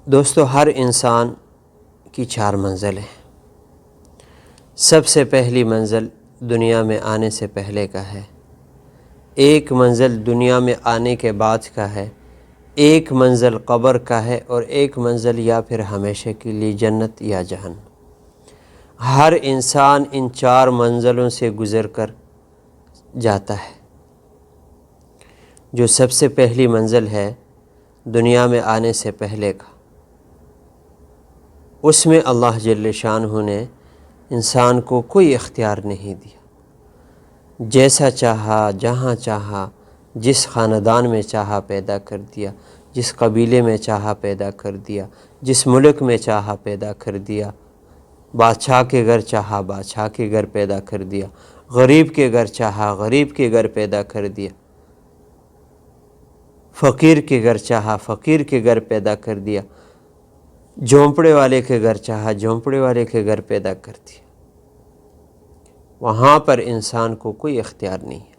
دوستو، ہر انسان کی 4 منزلیں ہیں۔ سب سے پہلی منزل دنیا میں آنے سے پہلے کا ہے، ایک منزل دنیا میں آنے کے بعد کا ہے، ایک منزل قبر کا ہے، اور ایک منزل یا پھر ہمیشہ کے لیے جنت یا جہنم۔ ہر انسان ان 4 منزلوں سے گزر کر جاتا ہے۔ جو سب سے پہلی منزل ہے دنیا میں آنے سے پہلے کا، اس میں اللہ جل شانہ نے انسان کو کوئی اختیار نہیں دیا، جیسا چاہا، جہاں چاہا، جس خاندان میں چاہا پیدا کر دیا، جس قبیلے میں چاہا پیدا کر دیا، جس ملک میں چاہا پیدا کر دیا، بادشاہ کے گھر چاہا بادشاہ کے گھر پیدا کر دیا، غریب کے گھر چاہا غریب کے گھر پیدا کر دیا، فقیر کے گھر چاہا فقیر کے گھر پیدا کر دیا، جھونپڑے والے کے گھر چاہا جھونپڑے والے کے گھر پیدا کر دیا۔ وہاں پر انسان کو کوئی اختیار نہیں ہے۔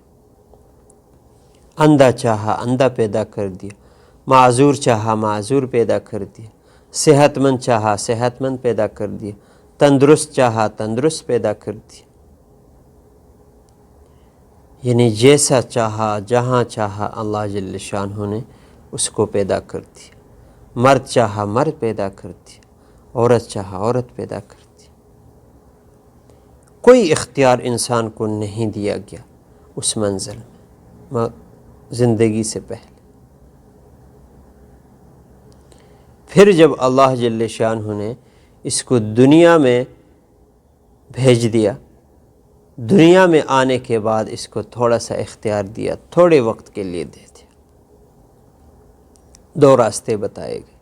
اندھا چاہا اندھا پیدا کر دیا، معذور چاہا معذور پیدا کر دیا، صحت مند چاہا صحت مند پیدا کر دیا، تندرست چاہا تندرست پیدا کر دیا۔ یعنی جیسا چاہا جہاں چاہا اللہ جل شانہ نے اس کو پیدا کر دیا۔ مرد چاہا مرد پیدا کر دیا، عورت چاہا عورت پیدا کر دیا۔ کوئی اختیار انسان کو نہیں دیا گیا اس منزل میں زندگی سے پہلے۔ پھر جب اللہ جل شانہ نے اس کو دنیا میں بھیج دیا، دنیا میں آنے کے بعد اس کو تھوڑا سا اختیار دیا، تھوڑے وقت کے لیے دے دیا۔ 2 راستے بتائے گئے،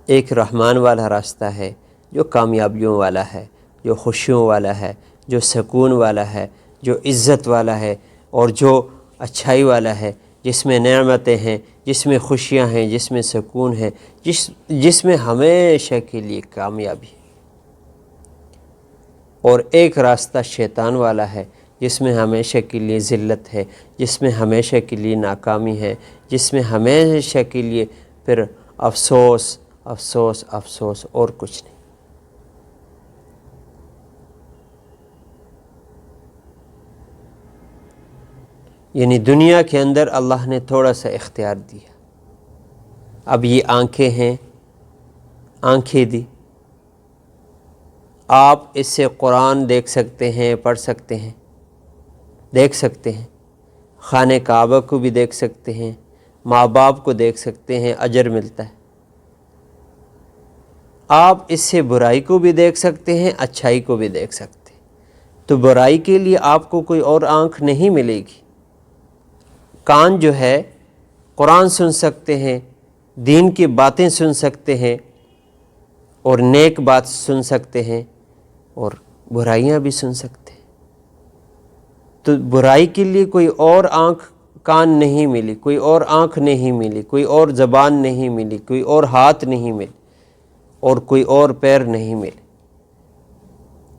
ایک رحمان والا راستہ ہے جو کامیابیوں والا ہے، جو خوشیوں والا ہے، جو سکون والا ہے، جو عزت والا ہے، اور جو اچھائی والا ہے، جس میں نعمتیں ہیں، جس میں خوشیاں ہیں، جس میں سکون ہے، جس میں ہمیشہ کے لیے کامیابی ہے۔ اور ایک راستہ شیطان والا ہے، جس میں ہمیشہ کے لیے ذلت ہے، جس میں ہمیشہ کے لیے ناکامی ہے، جس میں ہمیشہ کے لیے پھر افسوس افسوس افسوس اور کچھ نہیں۔ یعنی دنیا کے اندر اللہ نے تھوڑا سا اختیار دیا۔ اب یہ آنکھیں ہیں، آنکھیں دی، آپ اس سے قرآن دیکھ سکتے ہیں، پڑھ سکتے ہیں، دیکھ سکتے ہیں، خانہ کعبہ کو بھی دیکھ سکتے ہیں، ماں باپ کو دیکھ سکتے ہیں، اجر ملتا ہے۔ آپ اس سے برائی کو بھی دیکھ سکتے ہیں، اچھائی کو بھی دیکھ سکتے ہیں۔ تو برائی کے لیے آپ کو کوئی اور آنکھ نہیں ملے گی۔ کان جو ہے قرآن سن سکتے ہیں، دین کی باتیں سن سکتے ہیں، اور نیک بات سن سکتے ہیں، اور برائیاں بھی سن سکتے ہیں۔ تو برائی کے لیے کوئی اور آنکھ کان نہیں ملی، کوئی اور آنکھ نہیں ملی، کوئی اور زبان نہیں ملی، کوئی اور ہاتھ نہیں ملی، اور کوئی اور پیر نہیں ملے۔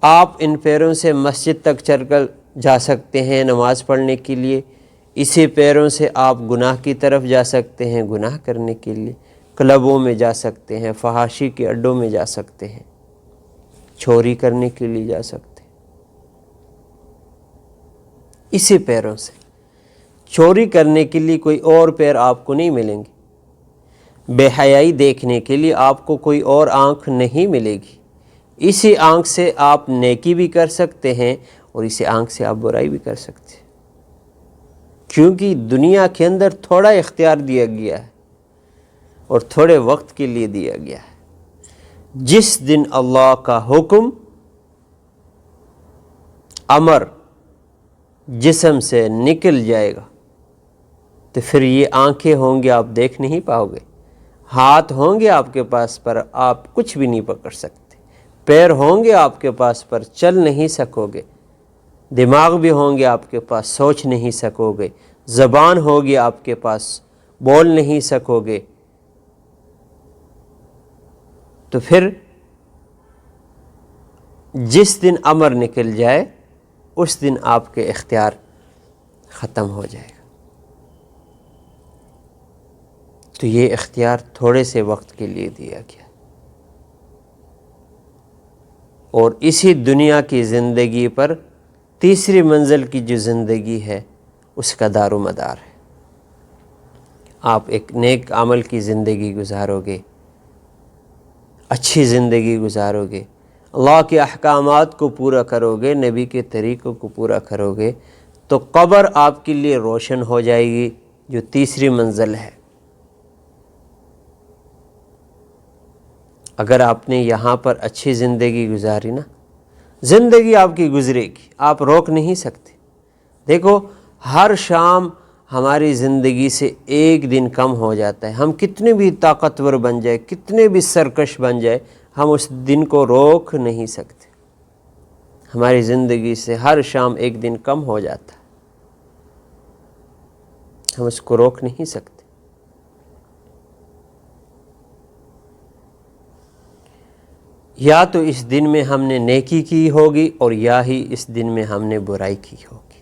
آپ ان پیروں سے مسجد تک چل کر جا سکتے ہیں نماز پڑھنے کے لیے، اسی پیروں سے آپ گناہ کی طرف جا سکتے ہیں گناہ کرنے کے لیے، کلبوں میں جا سکتے ہیں، فحاشی کے اڈوں میں جا سکتے ہیں، چوری کرنے کے لیے جا سکتے ہیں۔ اسی پیروں سے چوری کرنے کے لیے کوئی اور پیر آپ کو نہیں ملیں گے، بے حیائی دیکھنے کے لیے آپ کو کوئی اور آنکھ نہیں ملے گی۔ اسی آنکھ سے آپ نیکی بھی کر سکتے ہیں، اور اسی آنکھ سے آپ برائی بھی کر سکتے ہیں، کیونکہ دنیا کے اندر تھوڑا اختیار دیا گیا ہے، اور تھوڑے وقت کے لیے دیا گیا ہے۔ جس دن اللہ کا حکم امر جسم سے نکل جائے گا، تو پھر یہ آنکھیں ہوں گے آپ دیکھ نہیں پاؤ گے، ہاتھ ہوں گے آپ کے پاس پر آپ کچھ بھی نہیں پکڑ سکتے، پیر ہوں گے آپ کے پاس پر چل نہیں سکو گے، دماغ بھی ہوں گے آپ کے پاس سوچ نہیں سکو گے، زبان ہوگی آپ کے پاس بول نہیں سکو گے۔ تو پھر جس دن امر نکل جائے اس دن آپ کے اختیار ختم ہو جائے گا۔ تو یہ اختیار تھوڑے سے وقت کے لیے دیا گیا، اور اسی دنیا کی زندگی پر تیسری منزل کی جو زندگی ہے اس کا دار و مدار ہے۔ آپ ایک نیک عمل کی زندگی گزارو گے، اچھی زندگی گزارو گے، اللہ کے احکامات کو پورا کرو گے، نبی کے طریقوں کو پورا کرو گے، تو قبر آپ کے لیے روشن ہو جائے گی، جو تیسری منزل ہے۔ اگر آپ نے یہاں پر اچھی زندگی گزاری نا، زندگی آپ کی گزرے گی، آپ روک نہیں سکتے۔ دیکھو، ہر شام ہماری زندگی سے ایک دن کم ہو جاتا ہے، ہم کتنے بھی طاقتور بن جائے، کتنے بھی سرکش بن جائے، ہم اس دن کو روک نہیں سکتے۔ ہماری زندگی سے ہر شام ایک دن کم ہو جاتا ہے، ہم اس کو روک نہیں سکتے۔ یا تو اس دن میں ہم نے نیکی کی ہوگی، اور یا ہی اس دن میں ہم نے برائی کی ہوگی،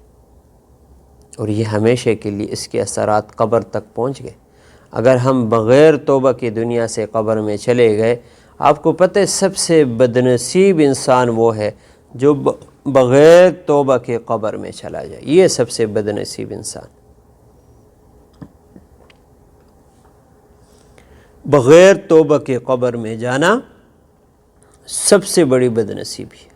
اور یہ ہمیشہ کے لیے اس کے اثرات قبر تک پہنچ گئے۔ اگر ہم بغیر توبہ کی دنیا سے قبر میں چلے گئے، آپ کو پتہ ہے سب سے بدنصیب انسان وہ ہے جو بغیر توبہ کے قبر میں چلا جائے، یہ سب سے بدنصیب انسان۔ بغیر توبہ کے قبر میں جانا سب سے بڑی بدنصیبی ہے۔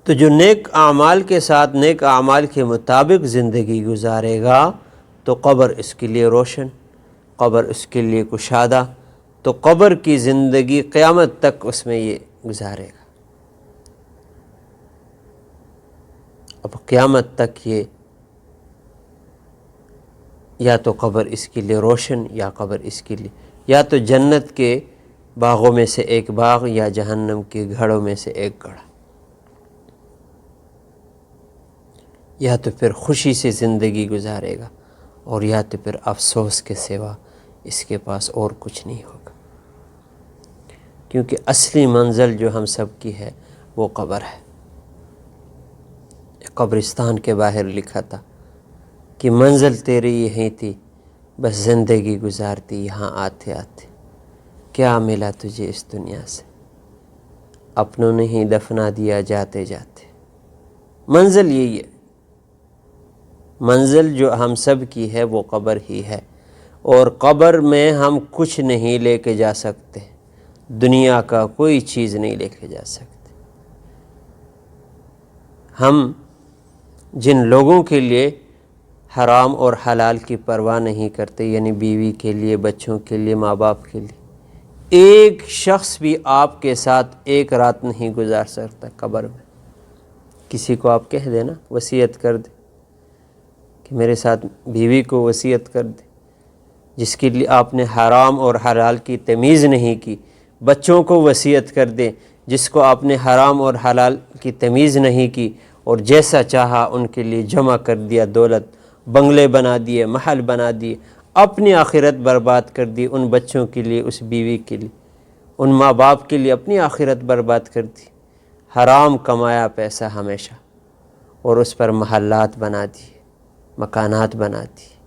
تو جو نیک اعمال کے ساتھ، نیک اعمال کے مطابق زندگی گزارے گا تو قبر اس کے لیے روشن، قبر اس کے لیے کشادہ، تو قبر کی زندگی قیامت تک اس میں یہ گزارے گا۔ اب قیامت تک یہ یا تو قبر اس کے لیے روشن، یا قبر اس کے لیے یا تو جنت کے باغوں میں سے ایک باغ، یا جہنم کے گھڑوں میں سے ایک گھڑا، یا تو پھر خوشی سے زندگی گزارے گا، اور یا تو پھر افسوس کے سوا اس کے پاس اور کچھ نہیں ہوگا۔ کیونکہ اصلی منزل جو ہم سب کی ہے وہ قبر ہے۔ قبرستان کے باہر لکھا تھا کہ منزل تیری یہیں تھی، بس زندگی گزارتی یہاں آتے آتے، کیا ملا تجھے اس دنیا سے، اپنوں نے ہی دفنا دیا جاتے جاتے۔ منزل یہی ہے، منزل جو ہم سب کی ہے وہ قبر ہی ہے، اور قبر میں ہم کچھ نہیں لے کے جا سکتے، دنیا کا کوئی چیز نہیں لے کے جا سکتے۔ ہم جن لوگوں کے لیے حرام اور حلال کی پرواہ نہیں کرتے، یعنی بیوی کے لیے، بچوں کے لیے، ماں باپ کے لیے، ایک شخص بھی آپ کے ساتھ ایک رات نہیں گزار سکتا قبر میں۔ کسی کو آپ کہہ دیں نا، وصیت کر دیں کہ میرے ساتھ بیوی کو وصیت کر دیں، جس کے لیے آپ نے حرام اور حلال کی تمیز نہیں کی، بچوں کو وصیت کر دیں جس کو آپ نے حرام اور حلال کی تمیز نہیں کی، اور جیسا چاہا ان کے لیے جمع کر دیا، دولت، بنگلے بنا دیے، محل بنا دیے، اپنی آخرت برباد کر دی ان بچوں کے لیے، اس بیوی کے لیے، ان ماں باپ کے لیے اپنی آخرت برباد کر دی، حرام کمایا پیسہ ہمیشہ، اور اس پر محلات بنا دیے، مکانات بنا دیے۔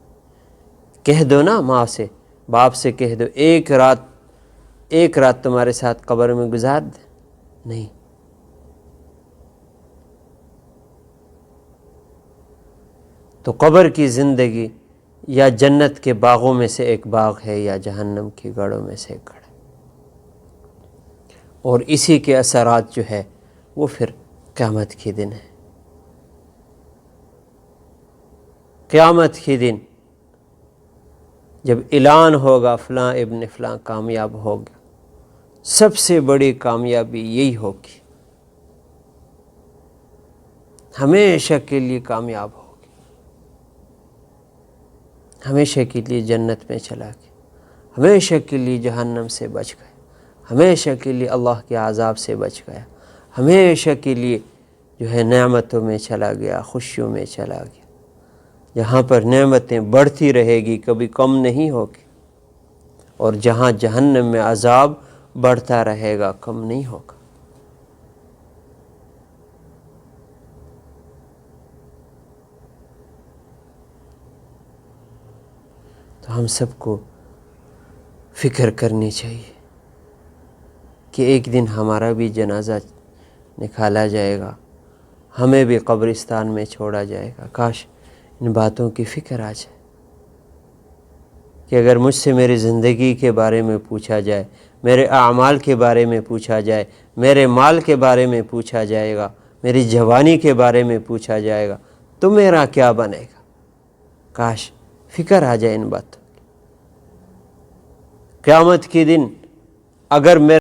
کہہ دو نا ماں سے، باپ سے کہہ دو، ایک رات تمہارے ساتھ قبر میں گزار دے، نہیں۔ تو قبر کی زندگی یا جنت کے باغوں میں سے ایک باغ ہے، یا جہنم کے گڑھوں میں سے ایک گڑھ ہے، اور اسی کے اثرات جو ہے وہ پھر قیامت کے دن ہے۔ قیامت کے دن جب اعلان ہوگا فلاں ابن فلاں کامیاب ہو گیا، سب سے بڑی کامیابی یہی ہوگی، ہمیشہ کے لیے کامیاب ہوگی، ہمیشہ کے لیے جنت میں چلا گیا، ہمیشہ کے لیے جہنم سے بچ گیا، ہمیشہ کے لیے اللہ کے عذاب سے بچ گیا، ہمیشہ کے لیے جو ہے نعمتوں میں چلا گیا، خوشیوں میں چلا گیا، جہاں پر نعمتیں بڑھتی رہے گی، کبھی کم نہیں ہوگی، اور جہاں جہنم میں عذاب بڑھتا رہے گا، کم نہیں ہوگا۔ تو ہم سب کو فکر کرنی چاہیے کہ ایک دن ہمارا بھی جنازہ نکالا جائے گا، ہمیں بھی قبرستان میں چھوڑا جائے گا۔ کاش ان باتوں کی فکر آ جائے کہ اگر مجھ سے میری زندگی کے بارے میں پوچھا جائے، میرے اعمال کے بارے میں پوچھا جائے، میرے مال کے بارے میں پوچھا جائے گا، میری جوانی کے بارے میں پوچھا جائے گا تو میرا کیا بنے گا۔ کاش فکر آ جائے ان باتوں کی۔ قیامت کے دن اگر میرے